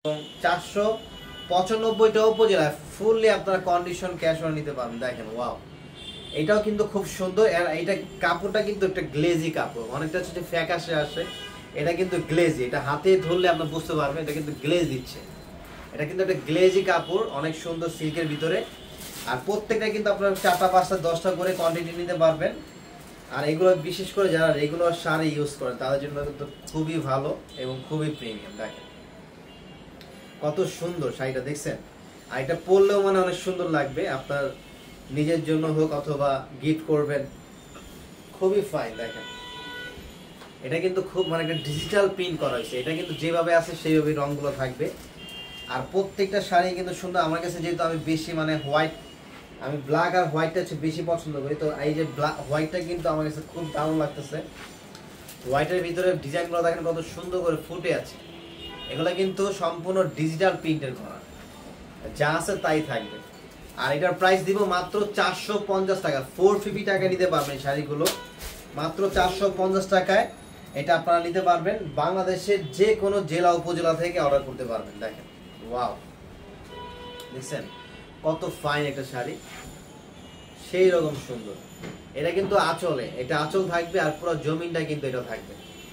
495টা উপজেলায় ফুললি আপনারা condition cash on নিতে পারবেন। দেখেন ওয়াও, এটাও কিন্তু খুব সুন্দর। এটা কাপড়টা কিন্তু একটা গ্লেজি কাপড়, অনেকটা হচ্ছে ফ্যাকাশে আসে, এটা কিন্তু গ্লেজি। এটা হাতে ধরলে আপনি বুঝতে পারবেন এটা কিন্তু গ্লেজ দিচ্ছে। এটা কিন্তু একটা গ্লেজি কাপড়, অনেক সুন্দর সিল্কের ভিতরে। আর প্রত্যেকটা কিন্তু আপনার 4টা 5টা 10টা করে কোয়ান্টিটি নিতে পারবেন। আর এগুলো বিশেষ করে যারা রেগুলার শাড়ি ইউজ করেন তাদের জন্য কিন্তু খুবই ভালো এবং খুবই প্রিমিয়াম। দেখেন কত সুন্দর শাড়িটা, দেখছেন? আর এটা পরলেও মানে অনেক সুন্দর লাগবে, আপনার নিজের জন্য হোক অথবা গিফট করবেন, খুবই ফাইন। দেখেন এটা কিন্তু খুব মানে একটা ডিজিটাল প্রিন্ট করা হয়েছে, এটা কিন্তু যেভাবে আছে সেইভাবে রঙগুলো থাকবে। আর প্রত্যেকটা শাড়ি কিন্তু সুন্দর। আমার কাছে যেহেতু আমি বেশি মানে হোয়াইট, আমি ব্ল্যাক আর হোয়াইটটা হচ্ছে বেশি পছন্দ করি, তো এই যে হোয়াইটটা কিন্তু আমার কাছে খুব দারুণ লাগতেছে। হোয়াইটের ভিতরে ডিজাইনগুলো দেখেন কত সুন্দর করে ফুটে আছে। এগুলো কিন্তু সম্পূর্ণ ডিজিটাল প্রিন্টের করা, যা আছে তাই থাকবে। আর এটার প্রাইস দিব মাত্র 450 টাকা। 450 টাকা নিতে পারবেন এই শাড়িগুলো, মাত্র 450 টাকায় এটা আপনারা নিতে পারবেন। বাংলাদেশের যে কোনো জেলা উপজেলা থেকে অর্ডার করতে পারবেন। দেখেন ওয়াও, দেখছেন কত ফাইন একটা শাড়ি, সেই রকম সুন্দর। এটা কিন্তু আঁচলে, এটা আঁচল থাকবে আর পুরো জমিনটা কিন্তু এটা থাকবে।